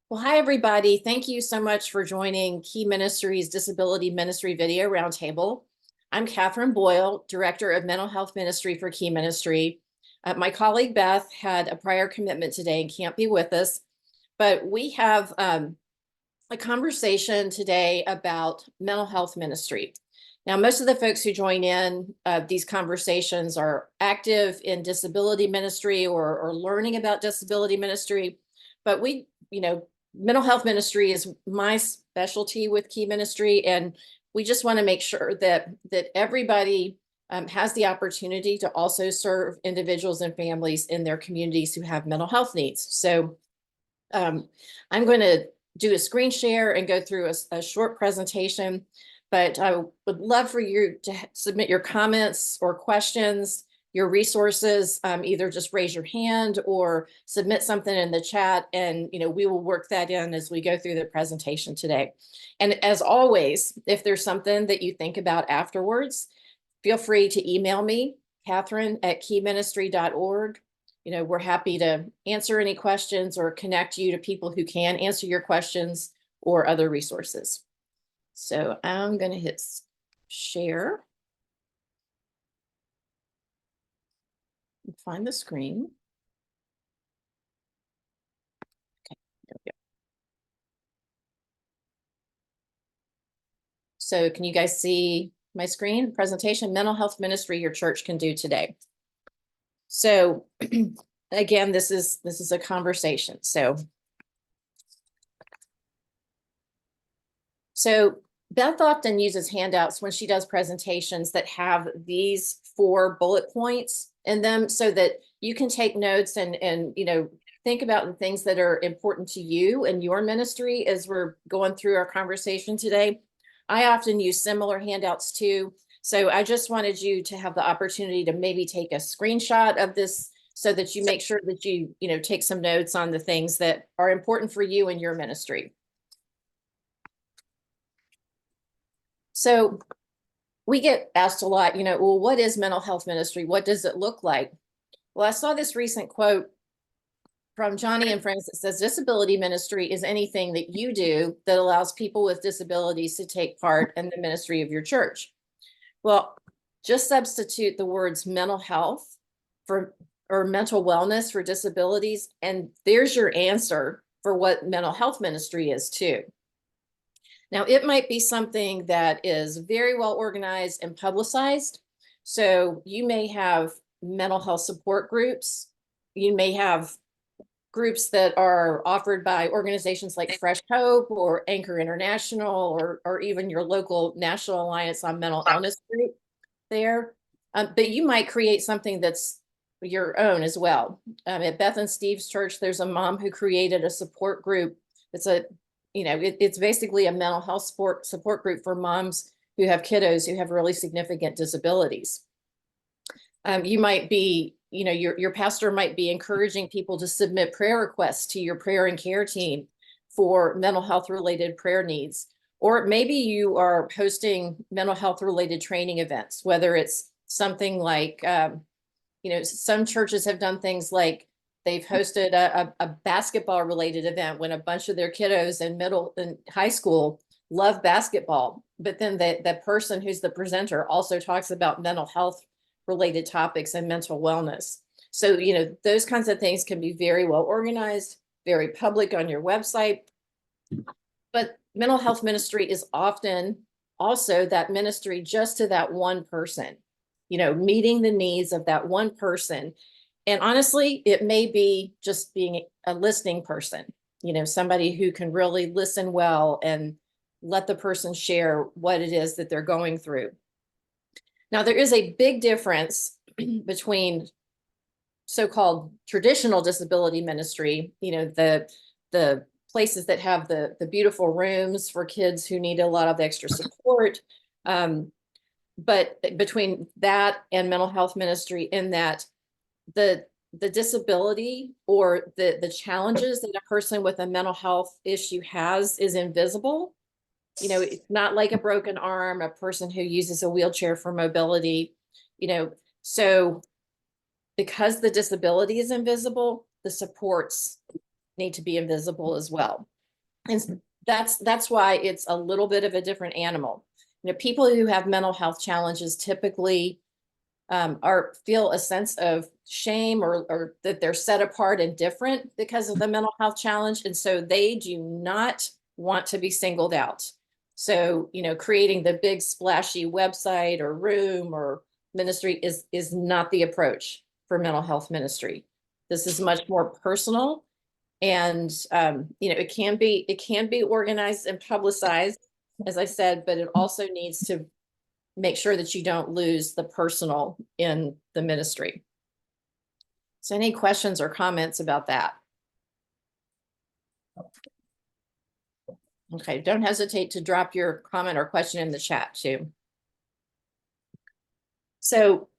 Well, hi, everybody. Thank you so much for joining Key Ministries Disability Ministry Video Roundtable. I'm Catherine Boyle, Director of Mental Health Ministry for Key Ministry. My colleague Beth had a prior commitment today and can't be with us, but we have a conversation today about mental health ministry. Now, most of the folks who join in these conversations are active in disability ministry or learning about disability ministry, but mental health ministry is my specialty with Key Ministry, and we just want to make sure that everybody has the opportunity to also serve individuals and families in their communities who have mental health needs. So I'm going to do a screen share and go through a short presentation, but I would love for you to submit your comments or questions, your resources. Either just raise your hand or submit something in the chat, and we will work that in as we go through the presentation today. And as always, if there's something that you think about afterwards, feel free to email me, Catherine@keyministry.org. We're happy to answer any questions or connect you to people who can answer your questions or other resources. So I'm going to hit share. Find the screen. Okay, there we go. So can you guys see my screen? Presentation, Mental Health Ministry Your Church Can Do Today. So again, this is a conversation. So Beth often uses handouts when she does presentations that have these 4 bullet points in them so that you can take notes and think about the things that are important to you and your ministry as we're going through our conversation today. I often use similar handouts too. So I just wanted you to have the opportunity to maybe take a screenshot of this so that you make sure that you take some notes on the things that are important for you and your ministry. So we get asked a lot, well, what is mental health ministry? What does it look like? Well, I saw this recent quote from Johnny and Friends that says, disability ministry is anything that you do that allows people with disabilities to take part in the ministry of your church. Well, just substitute the words mental health or mental wellness for disabilities, and there's your answer for what mental health ministry is too. Now, it might be something that is very well organized and publicized. So you may have mental health support groups. You may have groups that are offered by organizations like Fresh Hope or Anchor International or even your local National Alliance on Mental Illness group there. But you might create something that's your own as well. At Beth and Steve's church, there's a mom who created a support group. It's basically a mental health support group for moms who have kiddos who have really significant disabilities. You might be, your pastor might be encouraging people to submit prayer requests to your prayer and care team for mental health related prayer needs. Or maybe you are hosting mental health related training events, whether it's something like, some churches have done things like they've hosted a basketball related event when a bunch of their kiddos in middle and high school love basketball. But then the person who's the presenter also talks about mental health related topics and mental wellness. So, those kinds of things can be very well organized, very public on your website. But mental health ministry is often also that ministry just to that one person, meeting the needs of that one person. And honestly, it may be just being a listening person, somebody who can really listen well and let the person share what it is that they're going through. Now, there is a big difference between so-called traditional disability ministry, the places that have the beautiful rooms for kids who need a lot of extra support. But between that and mental health ministry, in that the disability or the challenges that a person with a mental health issue has is invisible. It's not like a broken arm, a person who uses a wheelchair for mobility, so because the disability is invisible, the supports need to be invisible as well. And that's why it's a little bit of a different animal. You know, people who have mental health challenges typically feel a sense of shame or that they're set apart and different because of the mental health challenge. And so they do not want to be singled out. So, you know, creating the big splashy website or room or ministry is not the approach for mental health ministry. This is much more personal, and you know, it can be organized and publicized, as I said, but it also needs to make sure that you don't lose the personal in the ministry. So any questions or comments about that? Okay, don't hesitate to drop your comment or question in the chat too. So,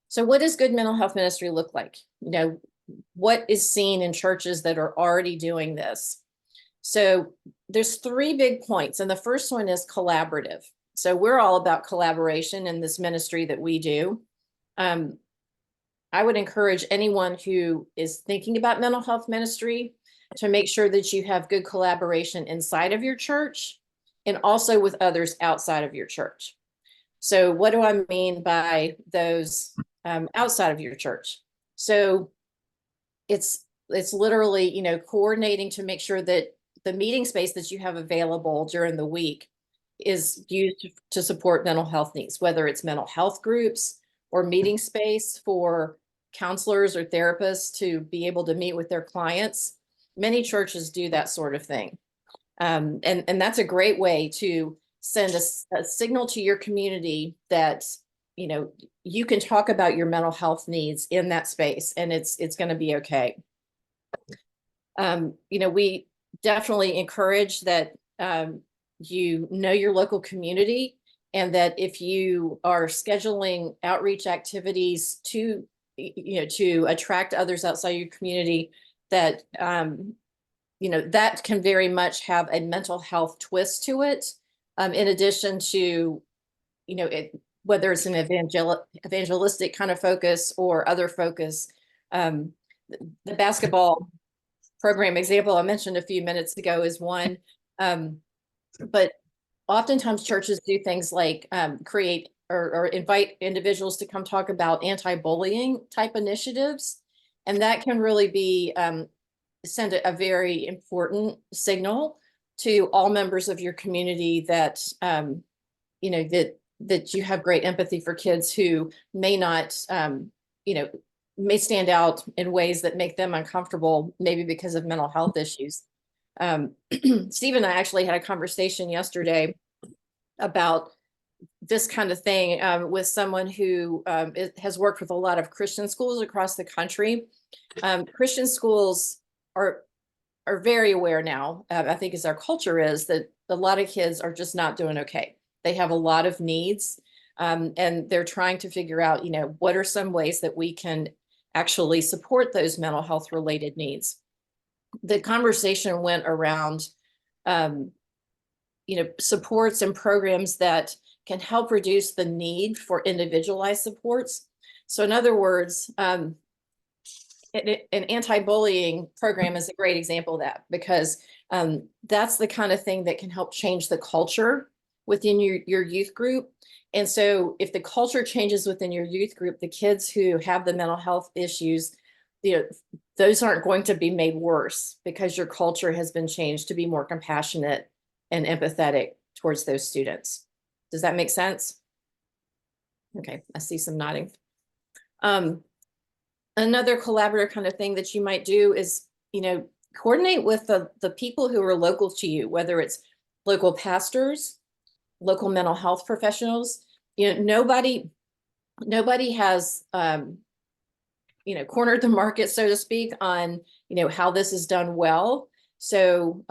so what does good mental health ministry look like? You know, what is seen in churches that are already doing this? So there's 3 big points, and the first one is collaborative. So we're all about collaboration in this ministry that we do. I would encourage anyone who is thinking about mental health ministry to make sure that you have good collaboration inside of your church and also with others outside of your church. So what do I mean by those outside of your church? So it's literally, you know, coordinating to make sure that the meeting space that you have available during the week is used to support mental health needs, whether it's mental health groups or meeting space for counselors or therapists to be able to meet with their clients. Many churches do that sort of thing. And that's a great way to send a signal to your community that, you know, you can talk about your mental health needs in that space and it's going to be okay. You know, we definitely encourage that you know your local community, and that if you are scheduling outreach activities to, you know, to attract others outside your community, that you know, that can very much have a mental health twist to it. In addition to, you know, whether it's an evangelistic kind of focus or other focus. The basketball program example I mentioned a few minutes ago is one. But oftentimes churches do things like create or invite individuals to come talk about anti-bullying type initiatives. And that can really be send a very important signal to all members of your community that, you know, that you have great empathy for kids who may not, you know, may stand out in ways that make them uncomfortable, maybe because of mental health issues. Steve and I actually had a conversation yesterday about this kind of thing with someone who has worked with a lot of Christian schools across the country. Christian schools are very aware now, I think as our culture is, that a lot of kids are just not doing okay. They have a lot of needs, and they're trying to figure out, you know, what are some ways that we can actually support those mental health related needs. The conversation went around, you know, supports and programs that can help reduce the need for individualized supports. So in other words, an anti-bullying program is a great example of that, because that's the kind of thing that can help change the culture within your youth group. And so if the culture changes within your youth group, the kids who have the mental health issues, you know, those aren't going to be made worse because your culture has been changed to be more compassionate and empathetic towards those students. Does that make sense? Okay, I see some nodding. Another collaborative kind of thing that you might do is, you know, coordinate with the people who are local to you, whether it's local pastors, local mental health professionals. You know, nobody has, you know, cornered the market, so to speak, on, you know, how this is done well. So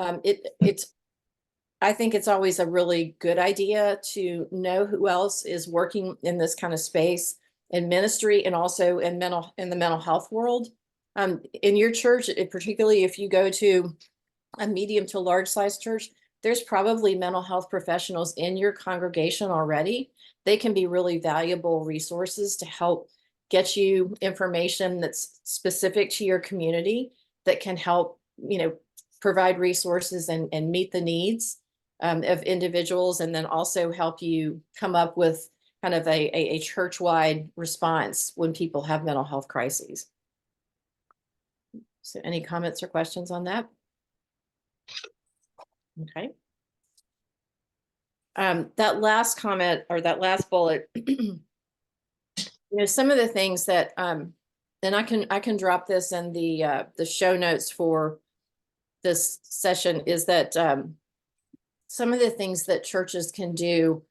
I think it's always a really good idea to know who else is working in this kind of space in ministry and also in the mental health world. In your church, particularly if you go to a medium to large size church, there's probably mental health professionals in your congregation already. They can be really valuable resources to help get you information that's specific to your community that can help, you know, provide resources and meet the needs of individuals, and then also help you come up with kind of a church-wide response when people have mental health crises. So any comments or questions on that? Okay. That last comment, or that last bullet, some of the things that, and I can drop this in the show notes for this session, is that some of the things that churches can do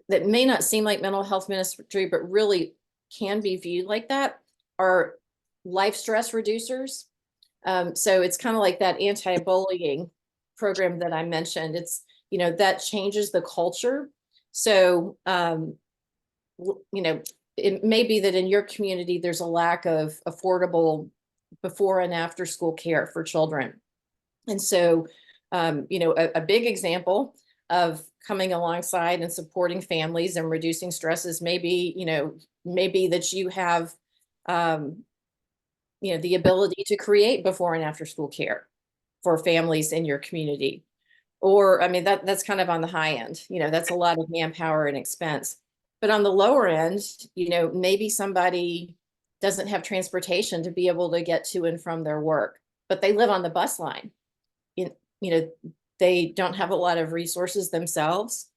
that may not seem like mental health ministry, but really can be viewed like that, are life stress reducers. So it's kind of like that anti-bullying program that I mentioned. It's, that changes the culture. So, it may be that in your community, there's a lack of affordable before and after school care for children. And so, a big example of coming alongside and supporting families and reducing stresses maybe that you have, the ability to create before and after school care for families in your community. Or, I mean, that's kind of on the high end, that's a lot of manpower and expense. But on the lower end, maybe somebody doesn't have transportation to be able to get to and from their work, but they live on the bus line. They don't have a lot of resources themselves.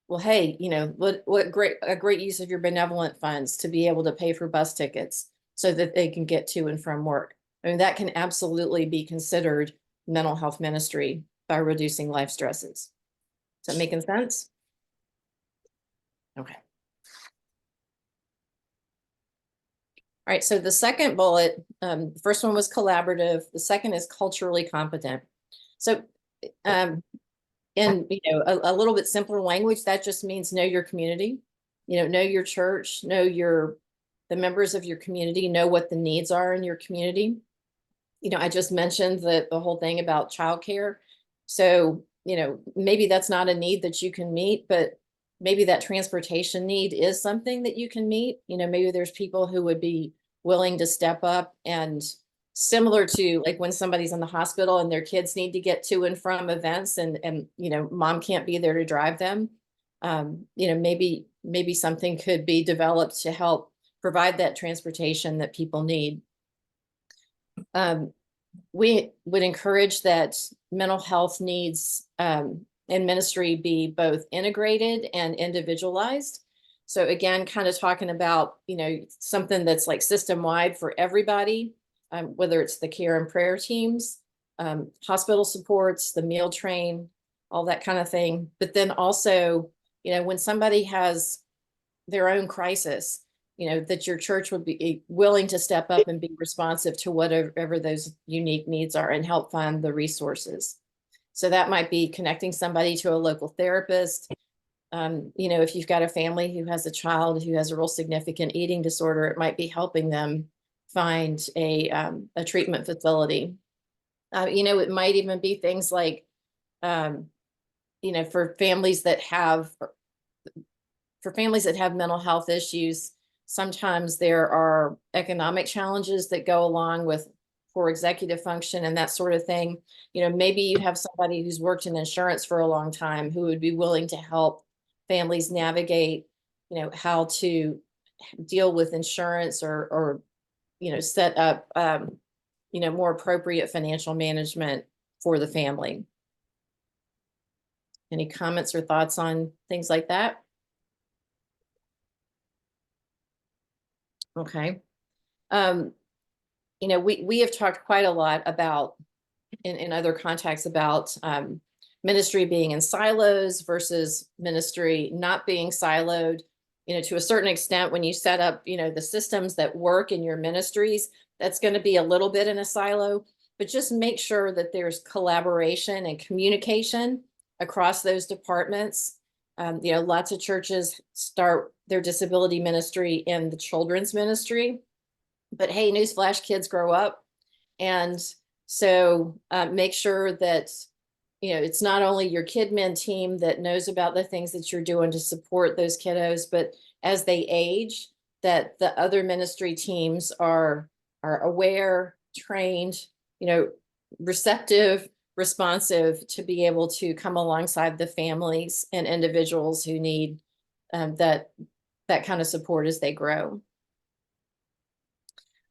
Well, hey, what a great use of your benevolent funds to be able to pay for bus tickets so that they can get to and from work. I mean, that can absolutely be considered mental health ministry by reducing life stresses. Is that making sense? Okay. All right, so the second bullet, the first one was collaborative. The second is culturally competent. So in a little bit simpler language, that just means know your community, know your church, know the members of your community, know what the needs are in your community. I just mentioned the whole thing about childcare. So, maybe that's not a need that you can meet, but maybe that transportation need is something that you can meet. Maybe there's people who would be willing to step up, and similar to like when somebody's in the hospital and their kids need to get to and from events, and mom can't be there to drive them. Maybe something could be developed to help provide that transportation that people need. We would encourage that mental health needs in ministry be both integrated and individualized. So again, kind of talking about, something that's like system-wide for everybody, whether it's the care and prayer teams, hospital supports, the meal train, all that kind of thing. But then also, when somebody has their own crisis, that your church would be willing to step up and be responsive to whatever those unique needs are and help find the resources. So that might be connecting somebody to a local therapist. If you've got a family who has a child who has a real significant eating disorder, it might be helping them find a treatment facility. It might even be things like, for families that have mental health issues, sometimes there are economic challenges that go along with poor executive function and that sort of thing. Maybe you have somebody who's worked in insurance for a long time who would be willing to help families navigate, how to deal with insurance or set up, more appropriate financial management for the family. Any comments or thoughts on things like that? Okay. We have talked quite a lot about in other contexts about ministry being in silos versus ministry not being siloed. To a certain extent, when you set up, the systems that work in your ministries, that's going to be a little bit in a silo, but just make sure that there's collaboration and communication across those departments. Lots of churches start their disability ministry in the children's ministry, but hey, newsflash, kids grow up. And so make sure that, it's not only your KidMin team that knows about the things that you're doing to support those kiddos, but as they age, that the other ministry teams are aware, trained, receptive, responsive to be able to come alongside the families and individuals who need that kind of support as they grow.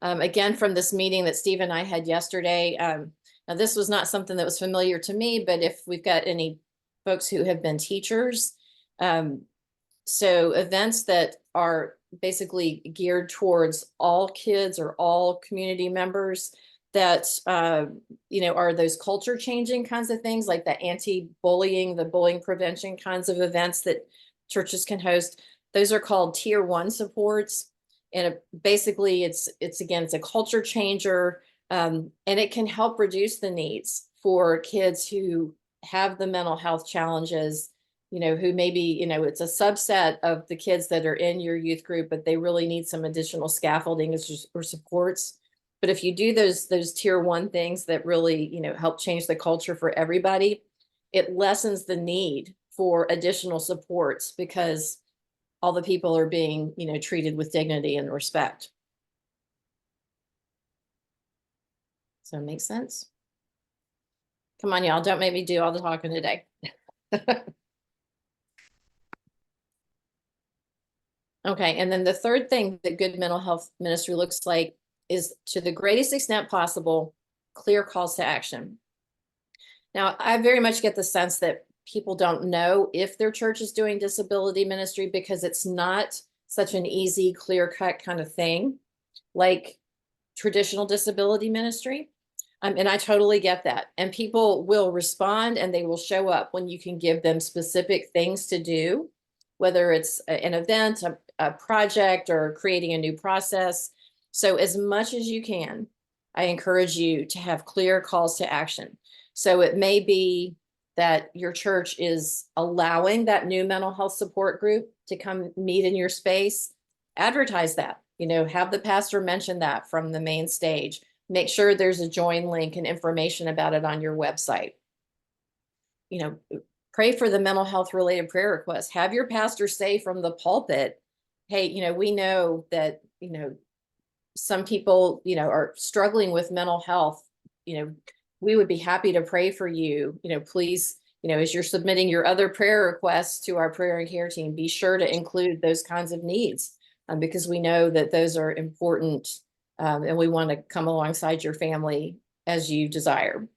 Again, from this meeting that Steve and I had yesterday, now this was not something that was familiar to me, but if we've got any folks who have been teachers, so events that are basically geared towards all kids or all community members that, are those culture changing kinds of things, like the anti-bullying, the bullying prevention kinds of events that churches can host. Those are called tier 1 supports. And basically it's a culture changer, and it can help reduce the needs for kids who have the mental health challenges, who maybe, it's a subset of the kids that are in your youth group, but they really need some additional scaffolding or supports. But if you do those tier 1 things that really, help change the culture for everybody, it lessens the need for additional supports because all the people are being, treated with dignity and respect. So it makes sense. Come on, y'all, don't make me do all the talking today. Okay, and then the third thing that good mental health ministry looks like is, to the greatest extent possible, clear calls to action. Now, I very much get the sense that people don't know if their church is doing disability ministry because it's not such an easy, clear-cut kind of thing like traditional disability ministry. And I totally get that. And people will respond and they will show up when you can give them specific things to do, whether it's an event, a project, or creating a new process. So as much as you can, I encourage you to have clear calls to action. So it may be that your church is allowing that new mental health support group to come meet in your space. Advertise that, have the pastor mention that from the main stage. Make sure there's a join link and information about it on your website. Pray for the mental health related prayer requests. Have your pastor say from the pulpit, hey, we know that, some people, are struggling with mental health. We would be happy to pray for you. Please, as you're submitting your other prayer requests to our prayer and care team, be sure to include those kinds of needs, because we know that those are important, and we want to come alongside your family as you desire.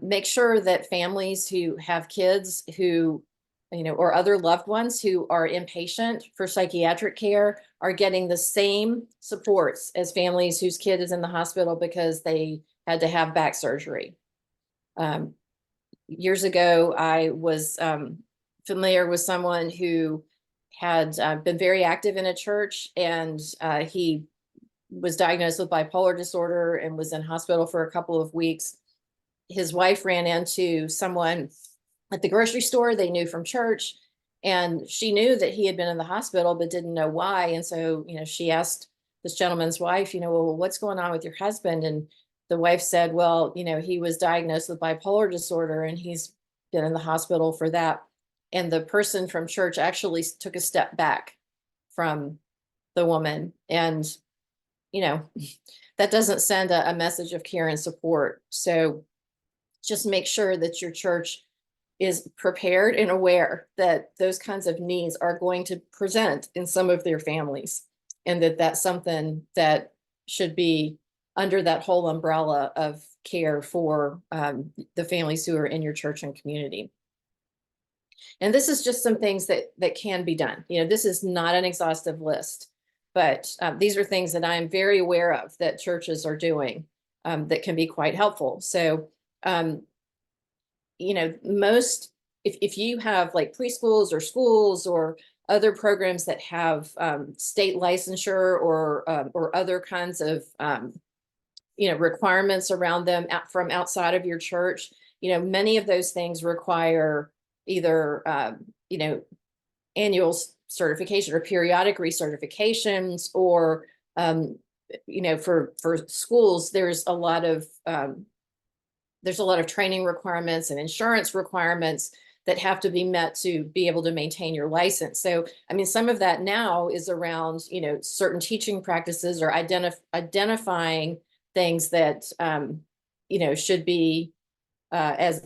Make sure that families who have kids who, or other loved ones who are inpatient for psychiatric care are getting the same supports as families whose kid is in the hospital because they had to have back surgery. Years ago, I was familiar with someone who had been very active in a church, and he was diagnosed with bipolar disorder and was in hospital for a couple of weeks. His wife ran into someone at the grocery store they knew from church, and she knew that he had been in the hospital but didn't know why. And so, she asked this gentleman's wife, well, what's going on with your husband? And the wife said, well, he was diagnosed with bipolar disorder and he's been in the hospital for that. And the person from church actually took a step back from the woman. And, that doesn't send a message of care and support. So just make sure that your church is prepared and aware that those kinds of needs are going to present in some of their families, and that that's something that should be under that whole umbrella of care for the families who are in your church and community. And this is just some things that can be done. This is not an exhaustive list, but these are things that I'm very aware of that churches are doing that can be quite helpful. So, most, if you have like preschools or schools or other programs that have state licensure or other kinds of requirements around them from outside of your church, many of those things require either annual certification or periodic recertifications, or for schools there's a lot of training requirements and insurance requirements that have to be met to be able to maintain your license. So, some of that now is around, certain teaching practices or identifying things that, should be as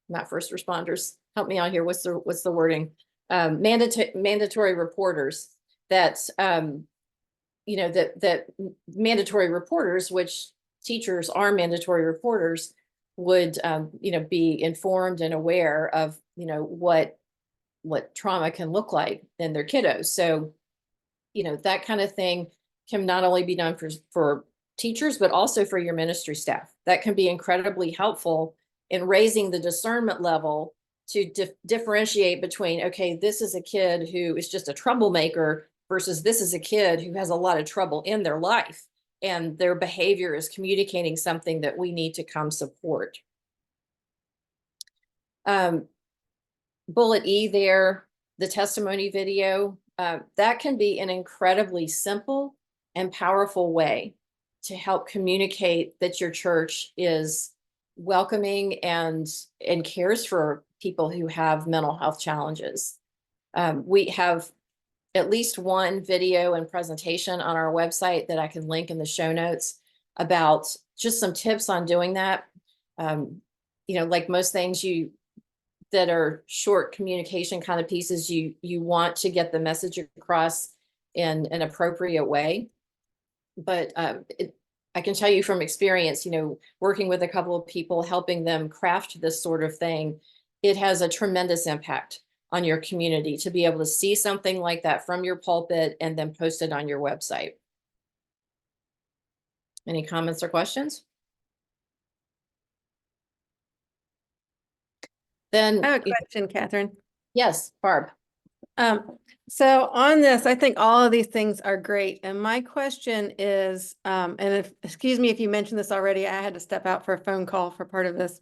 not first responders. Help me out here. What's the wording? Mandatory reporters. That that mandatory reporters, which teachers are mandatory reporters, would be informed and aware of what trauma can look like in their kiddos. So that kind of thing can not only be done for teachers, but also for your ministry staff. That can be incredibly helpful in raising the discernment level to differentiate between, okay, this is a kid who is just a troublemaker versus this is a kid who has a lot of trouble in their life and their behavior is communicating something that we need to come support. Bullet E there, the testimony video, that can be an incredibly simple and powerful way to help communicate that your church is welcoming and cares for people who have mental health challenges. We have at least one video and presentation on our website that I can link in the show notes about just some tips on doing that. Like most things that are short communication kind of pieces, you want to get the message across in an appropriate way. But I can tell you from experience, working with a couple of people, helping them craft this sort of thing, it has a tremendous impact on your community to be able to see something like that from your pulpit and then post it on your website. Any comments or questions? Then I have a question, Catherine. Yes, Barb. So on this, I think all of these things are great. And my question is, excuse me if you mentioned this already, I had to step out for a phone call for part of this.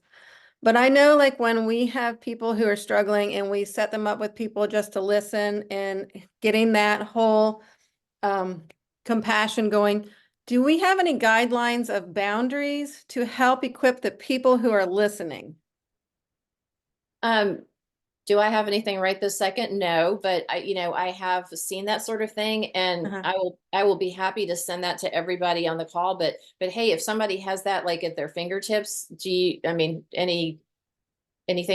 But I know like when we have people who are struggling and we set them up with people just to listen and getting that whole compassion going, do we have any guidelines of boundaries to help equip the people who are listening? Do I have anything right this second? No, but I have seen that sort of thing, and I will be happy to send that to everybody on the call. But hey, if somebody has that like at their fingertips, anything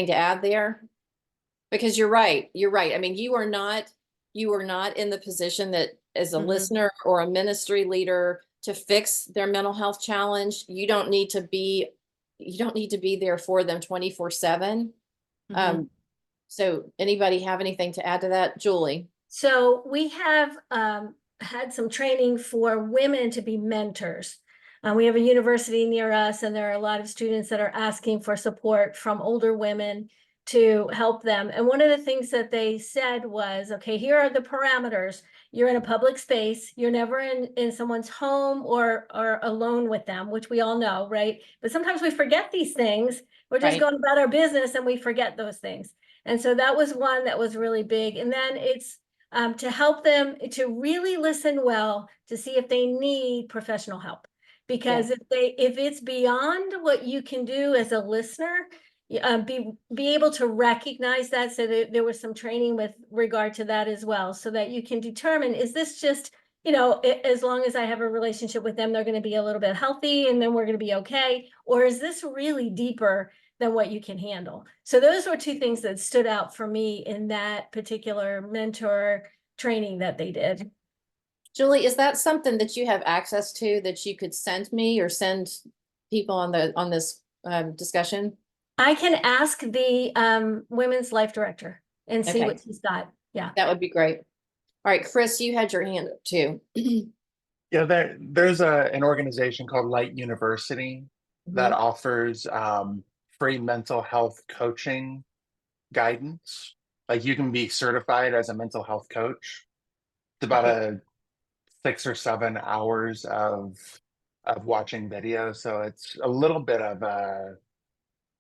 to add there? Because you're right. I mean, you are not in the position that as a listener or a ministry leader to fix their mental health challenge. You don't need to be there for them 24/7. So anybody have anything to add to that? Julie? So we have had some training for women to be mentors. We have a university near us, and there are a lot of students that are asking for support from older women to help them. And one of the things that they said was, okay, here are the parameters. You're in a public space. You're never in someone's home or alone with them, which we all know, right? But sometimes we forget these things. We're just going about our business and we forget those things. And so that was one that was really big. And then it's to help them to really listen well to see if they need professional help. Because if it's beyond what you can do as a listener, be able to recognize that. So there was some training with regard to that as well, so that you can determine, is this just, as long as I have a relationship with them, they're going to be a little bit healthy and then we're going to be okay? Or is this really deeper than what you can handle? So those were two things that stood out for me in that particular mentor training that they did. Julie, is that something that you have access to that you could send me or send people on this discussion? I can ask the women's life director and see what she's got. Yeah, that would be great. All right, Chris, you had your hand up too. Yeah, there's an organization called Light University that offers free mental health coaching guidance. Like you can be certified as a mental health coach. It's about a 6 or 7 hours of watching videos, so it's a little bit of a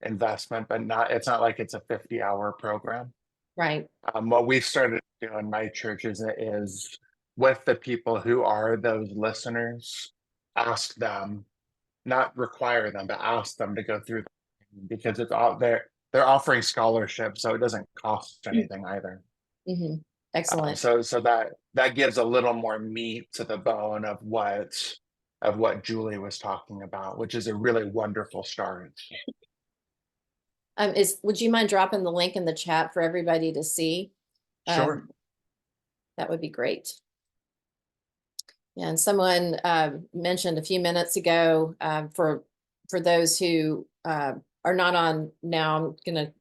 investment, but it's not like it's a 50-hour program. Right. What we've started to do in my church is with the people who are those listeners, ask them, not require them, but ask them to go through, because it's all they're offering scholarships, so it doesn't cost anything either. Excellent. So that gives a little more meat to the bone of what of what Julie was talking about, which is a really wonderful start. Would you mind dropping the link in the chat for everybody to see? Sure. That would be great. Yeah, and someone mentioned a few minutes ago, for those who are not on now, I'm going to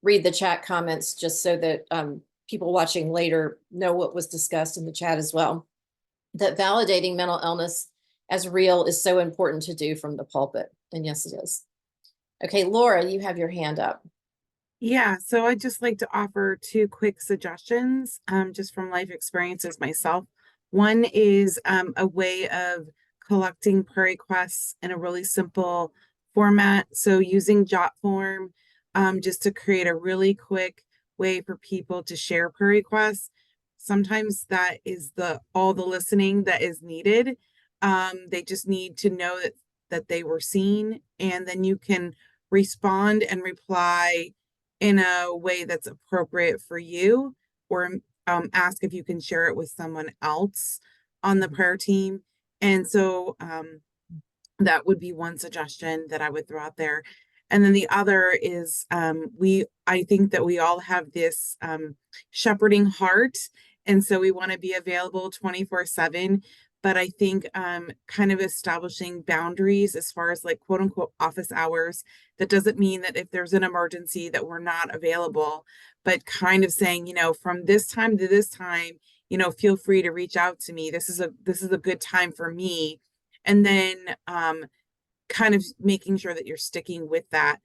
read the chat comments just so that people watching later know what was discussed in the chat as well. That validating mental illness as real is so important to do from the pulpit. And yes, it is. Okay, Laura, you have your hand up. Yeah, so I'd just like to offer two quick suggestions, just from life experiences myself. One is a way of collecting pull requests in a really simple format. So using JotForm, just to create a really quick way for people to share pull requests. Sometimes that is all the listening that is needed. They just need to know that they were seen, and then you can respond and reply in a way that's appropriate for you, or ask if you can share it with someone else on the prayer team. And so that would be one suggestion that I would throw out there. And then the other is I think that we all have this shepherding heart. And so we want to be available 24/7. But I think kind of establishing boundaries as far as like quote unquote office hours. That doesn't mean that if there's an emergency that we're not available, but kind of saying, from this time to this time, feel free to reach out to me. This is a good time for me. And then kind of making sure that you're sticking with that.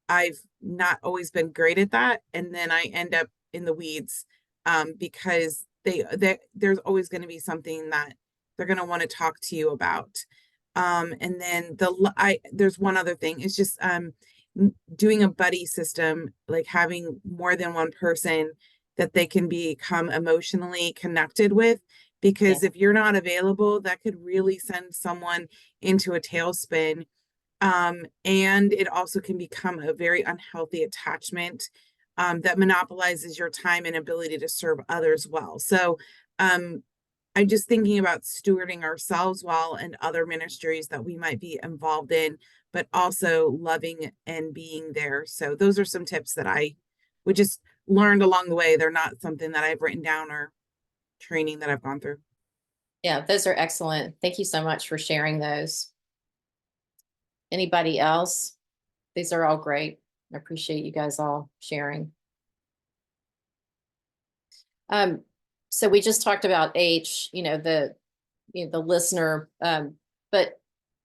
I've not always been great at that. And then I end up in the weeds because there's always going to be something that they're going to want to talk to you about. And then there's one other thing. It's just doing a buddy system, like having more than one person that they can become emotionally connected with. Because if you're not available, that could really send someone into a tailspin. And it also can become a very unhealthy attachment that monopolizes your time and ability to serve others well. So I'm just thinking about stewarding ourselves well and other ministries that we might be involved in, but also loving and being there. So those are some tips that I would just learned along the way. They're not something that I've written down or training that I've gone through. Yeah, those are excellent. Thank you so much for sharing those. Anybody else? These are all great. I appreciate you guys all sharing. So we just talked about H, the listener, but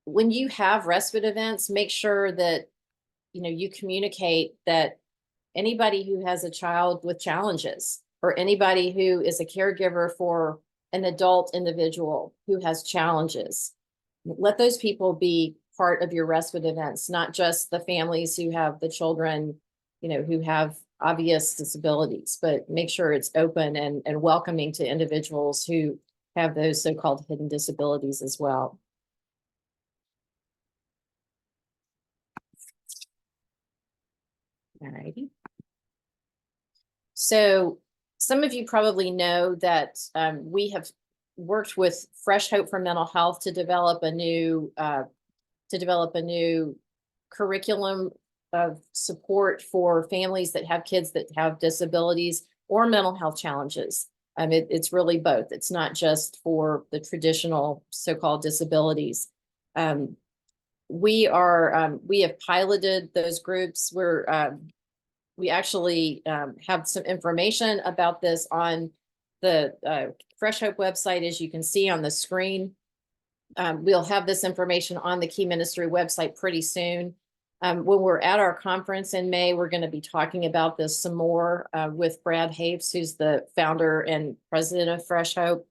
when you have respite events, make sure that, you communicate that anybody who has a child with challenges, or anybody who is a caregiver for an adult individual who has challenges, let those people be part of your respite events, not just the families who have the children, who have obvious disabilities, but make sure it's open and welcoming to individuals who have those so-called hidden disabilities as well. All righty. So some of you probably know that we have worked with Fresh Hope for Mental Health to develop a new curriculum of support for families that have kids that have disabilities or mental health challenges. It's really both. It's not just for the traditional so-called disabilities. We have piloted those groups. We actually have some information about this on the Fresh Hope website, as you can see on the screen. We'll have this information on the Key Ministry website pretty soon. When we're at our conference in May, we're going to be talking about this some more with Brad Hapes, who's the founder and president of Fresh Hope.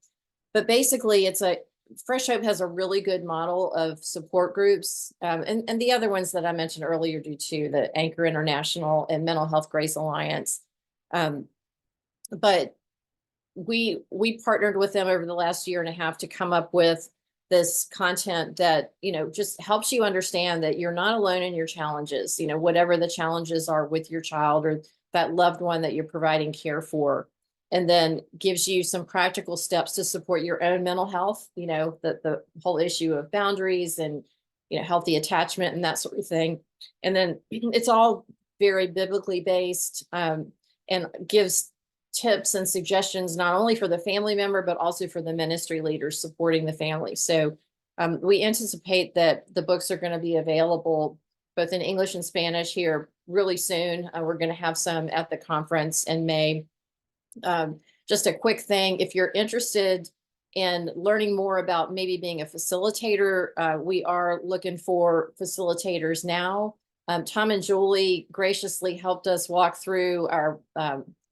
But basically, Fresh Hope has a really good model of support groups, and the other ones that I mentioned earlier do too, the Anchor International and Mental Health Grace Alliance. But we partnered with them over the last year and a half to come up with this content that, just helps you understand that you're not alone in your challenges, whatever the challenges are with your child or that loved one that you're providing care for. and then gives you some practical steps to support your own mental health, you know, the whole issue of boundaries and, you know, healthy attachment and that sort of thing. And then it's all very biblically based, and gives tips and suggestions, not only for the family member, but also for the ministry leaders supporting the family. So we anticipate that the books are going to be available both in English and Spanish here really soon. We're going to have some at the conference in May. Just a quick thing, if you're interested in learning more about maybe being a facilitator, we are looking for facilitators now. Tom and Julie graciously helped us walk through our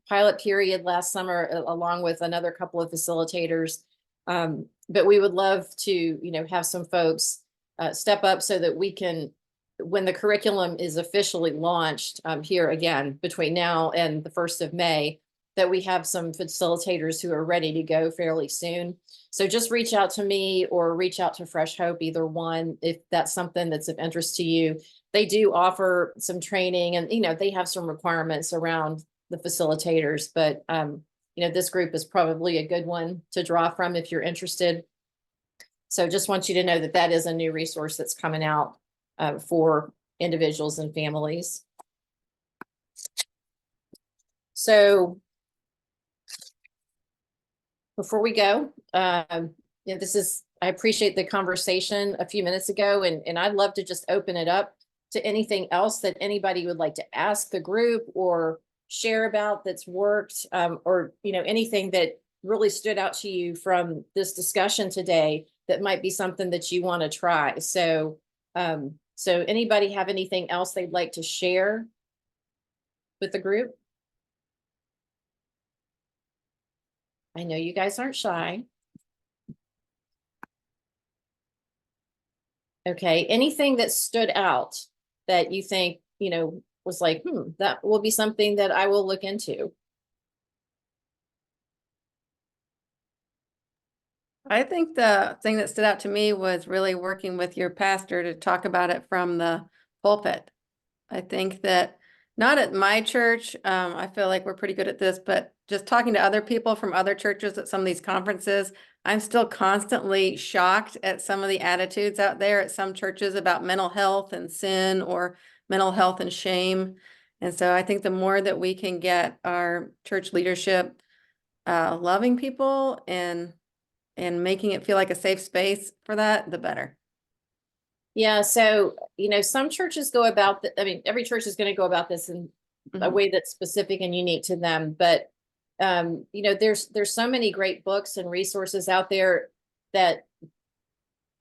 pilot period last summer, along with another couple of facilitators. But we would love to, you know, have some folks step up so that we can, when the curriculum is officially launched here again, between now and the 1st of May, that we have some facilitators who are ready to go fairly soon. So just reach out to me or reach out to Fresh Hope, either one, if that's something that's of interest to you. They do offer some training, and, you know, they have some requirements around the facilitators, but, you know, this group is probably a good one to draw from if you're interested. So just want you to know that that is a new resource that's coming out for individuals and families. So before we go, you know, I appreciate the conversation a few minutes ago, and I'd love to just open it up to anything else that anybody would like to ask the group or share about that's worked, or, you know, anything that really stood out to you from this discussion today that might be something that you want to try. So, so anybody have anything else they'd like to share with the group? I know you guys aren't shy. Okay, anything that stood out that you think, you know, was like, that will be something that I will look into? I think the thing that stood out to me was really working with your pastor to talk about it from the pulpit. I think that not at my church, I feel like we're pretty good at this, but just talking to other people from other churches at some of these conferences, I'm still constantly shocked at some of the attitudes out there at some churches about mental health and sin, or mental health and shame. And so I think the more that we can get our church leadership loving people and making it feel like a safe space for that, the better. Yeah, so, you know, some churches go about I mean, every church is going to go about this in a way that's specific and unique to them. But, you know, there's so many great books and resources out there that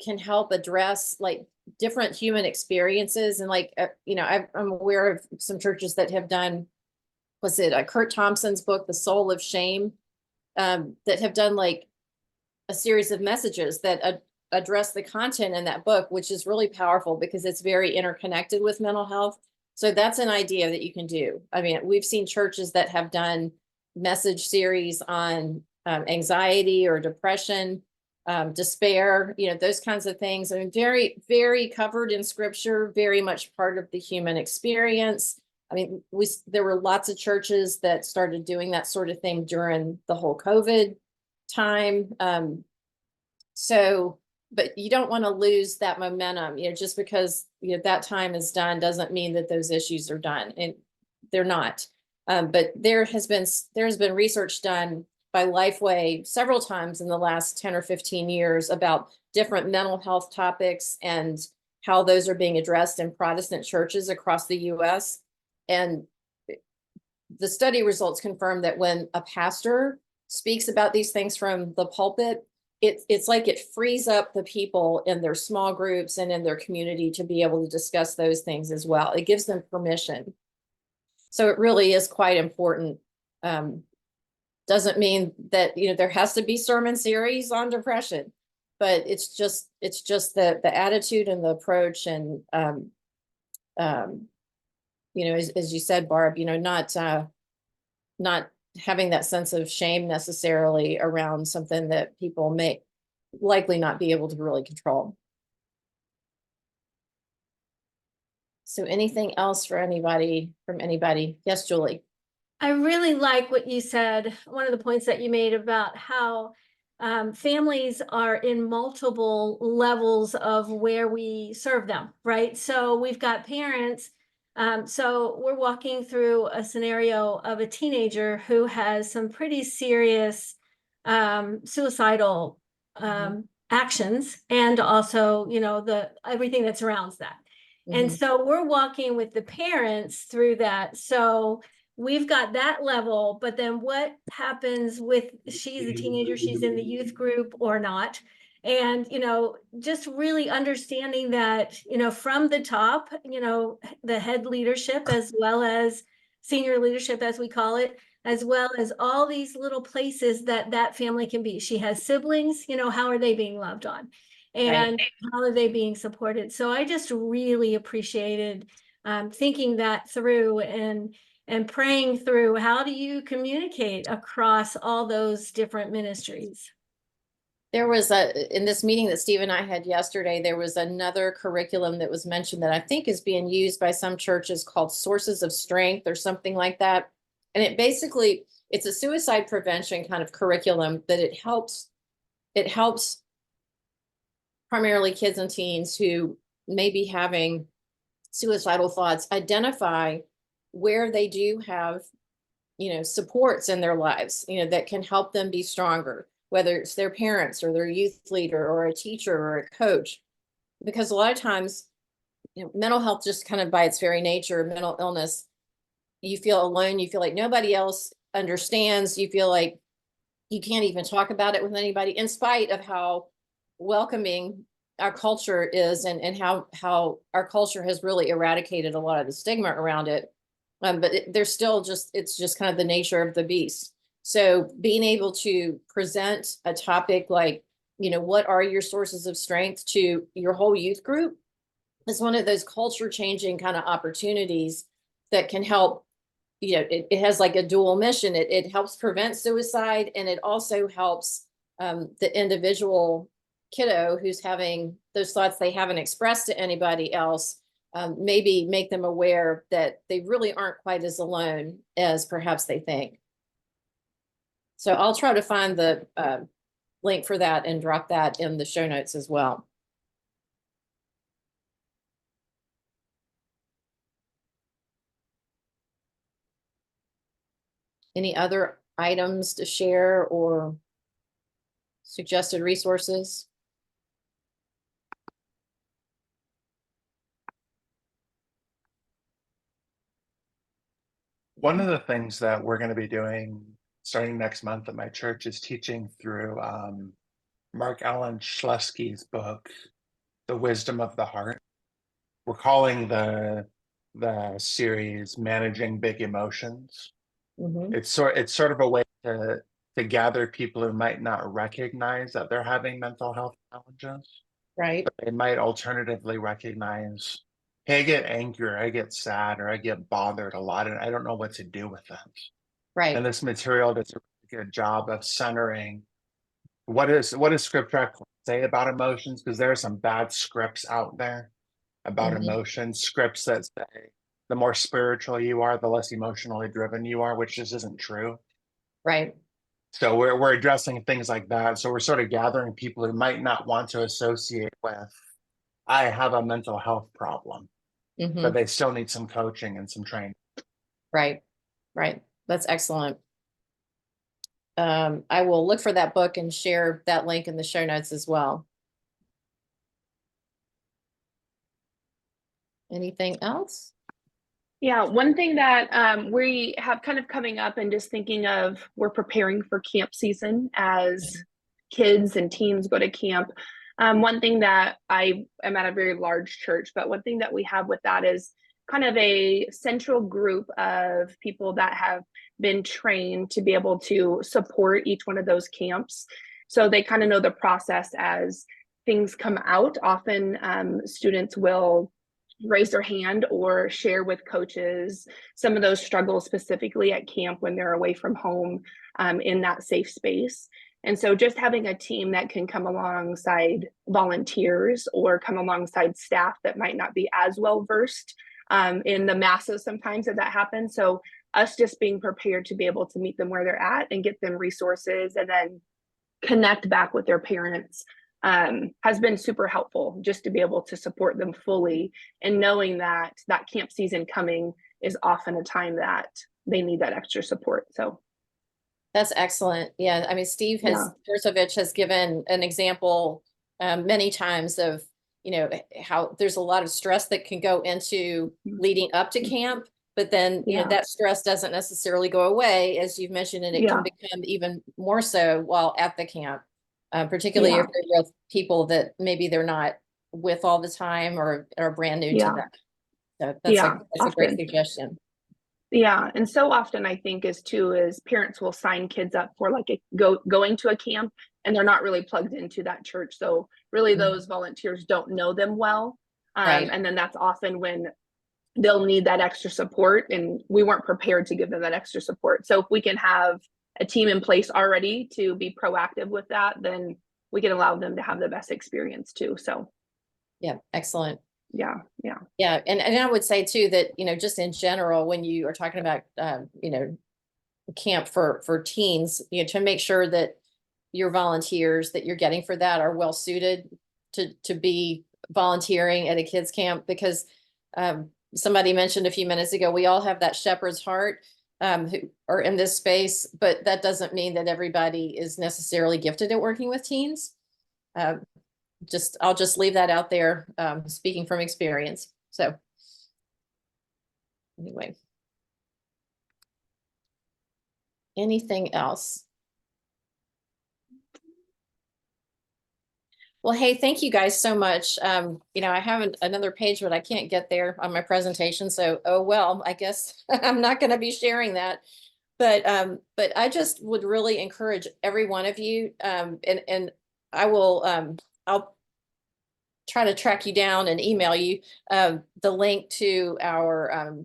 can help address like different human experiences. And like, you know, I'm aware of some churches that have done, was it Kurt Thompson's book, The Soul of Shame, that have done like a series of messages that address the content in that book, which is really powerful because it's very interconnected with mental health. So that's an idea that you can do. I mean, we've seen churches that have done message series on anxiety or depression, despair, you know, those kinds of things. I mean, very, very covered in scripture, very much part of the human experience. I mean, there were lots of churches that started doing that sort of thing during the whole COVID time. But you don't want to lose that momentum, you know, just because, you know, that time is done doesn't mean that those issues are done, and they're not. But there has been research done by Lifeway several times in the last 10 or 15 years about different mental health topics and how those are being addressed in Protestant churches across the US. And the study results confirm that when a pastor speaks about these things from the pulpit, it's like it frees up the people in their small groups and in their community to be able to discuss those things as well. It gives them permission. So it really is quite important. Doesn't mean that, you know, there has to be sermon series on depression, but it's just the attitude and the approach, and you know, as you said, Barb, you know, not having that sense of shame necessarily around something that people may likely not be able to really control. So anything else for anybody, from anybody? Yes, Julie. I really like what you said, one of the points that you made about how families are in multiple levels of where we serve them, right? So we've got parents. So we're walking through a scenario of a teenager who has some pretty serious suicidal actions, and also, everything that surrounds that. And so we're walking with the parents through that. So we've got that level, but then what happens with, she's a teenager, she's in the youth group or not. And, just really understanding that, from the top, the head leadership, as well as senior leadership, as we call it, as well as all these little places that family can be. She has siblings, how are they being loved on? And how are they being supported? So I just really appreciated thinking that through and praying through, how do you communicate across all those different ministries? There was in this meeting that Steve and I had yesterday, there was another curriculum that was mentioned that I think is being used by some churches called Sources of Strength or something like that. And it's a suicide prevention kind of curriculum that it helps primarily kids and teens who may be having suicidal thoughts identify where they do have, supports in their lives, that can help them be stronger, whether it's their parents or their youth leader or a teacher or a coach. Because a lot of times, mental health, just kind of by its very nature, mental illness, you feel alone, you feel like nobody else understands, you feel like you can't even talk about it with anybody, in spite of how welcoming our culture is and how our culture has really eradicated a lot of the stigma around it. But there's still it's just kind of the nature of the beast. So being able to present a topic like, what are your sources of strength to your whole youth group is one of those culture changing kind of opportunities that can help. It has like a dual mission. It helps prevent suicide, and it also helps the individual kiddo who's having those thoughts they haven't expressed to anybody else, maybe make them aware that they really aren't quite as alone as perhaps they think. So I'll try to find the link for that and drop that in the show notes as well. Any other items to share or suggested resources? One of the things that we're going to be doing starting next month at my church is teaching through Mark Allen Schlesky's book, The Wisdom of the Heart. We're calling the series Managing Big Emotions. It's sort of a way to gather people who might not recognize that they're having mental health challenges. Right. But they might alternatively recognize, hey, I get angry, or I get sad, or I get bothered a lot, and I don't know what to do with that. Right. And this material does a really good job of centering what does scripture actually say about emotions, because there are some bad scripts out there about emotions, scripts that say the more spiritual you are, the less emotionally driven you are, which just isn't true. Right. So we're addressing things like that. So we're sort of gathering people who might not want to associate with, I have a mental health problem, but they still need some coaching and some training. Right. Right. That's excellent. I will look for that book and share that link in the show notes as well. Anything else? Yeah, one thing that we have kind of coming up, and just thinking of, we're preparing for camp season as kids and teens go to camp. One thing that I am at a very large church, but one thing that we have with that is kind of a central group of people that have been trained to be able to support each one of those camps. So they kind of know the process as things come out. Often students will raise their hand or share with coaches some of those struggles specifically at camp when they're away from home, in that safe space. And so just having a team that can come alongside volunteers or come alongside staff that might not be as well versed in the masses sometimes that happens. So us just being prepared to be able to meet them where they're at and get them resources and then connect back with their parents has been super helpful, just to be able to support them fully, and knowing that that camp season coming is often a time that they need that extra support. So That's excellent. Yeah, I mean, Steve Persovich has given an example many times of, you know, how there's a lot of stress that can go into leading up to camp, but then, you know, that stress doesn't necessarily go away, as you've mentioned, and it can become even more so while at the camp, particularly if they're with people that maybe they're not with all the time or are brand new to them. So that's a great suggestion. Yeah, and so often I think is parents will sign kids up for like going to a camp, and they're not really plugged into that church. So really those volunteers don't know them well. And then that's often when they'll need that extra support, and we weren't prepared to give them that extra support. So if we can have a team in place already to be proactive with that, then we can allow them to have the best experience too. So yeah, excellent. Yeah. And I would say too that, you know, just in general, when you are talking about, you know, camp for teens, you know, to make sure that your volunteers that you're getting for that are well suited to be volunteering at a kids camp, because somebody mentioned a few minutes ago, we all have that shepherd's heart who are in this space, but that doesn't mean that everybody is necessarily gifted at working with teens. I'll just leave that out there, speaking from experience. So anyway, anything else? Well, hey, thank you guys so much. You know, I have another page, but I can't get there on my presentation. So, oh, well, I guess I'm not going to be sharing that. But I just would really encourage every one of you, and I will, I'll try to track you down and email you the link to our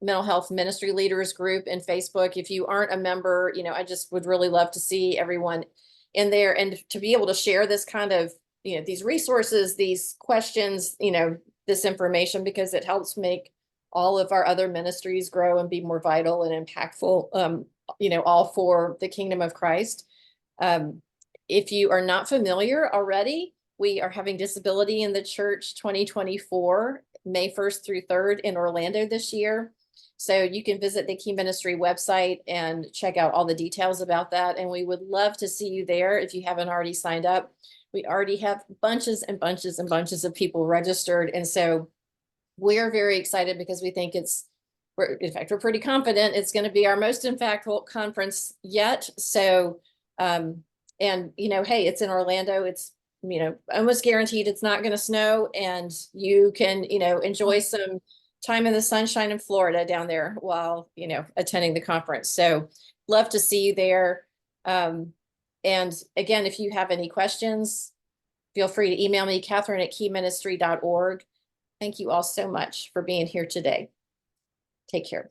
mental health ministry leaders group in Facebook. If you aren't a member, you know, I just would really love to see everyone in there, and to be able to share this kind of, you know, these resources, these questions, you know, this information, because it helps make all of our other ministries grow and be more vital and impactful, you know, all for the kingdom of Christ. If you are not familiar already, we are having Disability in the Church 2024, May 1st through 3rd in Orlando this year. So you can visit the Key Ministry website and check out all the details about that. And we would love to see you there if you haven't already signed up. We already have bunches and bunches and bunches of people registered. And so we're very excited, because we think in fact, we're pretty confident it's going to be our most impactful conference yet. So, and, you know, hey, it's in Orlando. It's, you know, almost guaranteed it's not going to snow, and you can, you know, enjoy some time in the sunshine in Florida down there while, you know, attending the conference. So love to see you there. And again, if you have any questions, feel free to email me, Catherine@keyministry.org. Thank you all so much for being here today. Take care.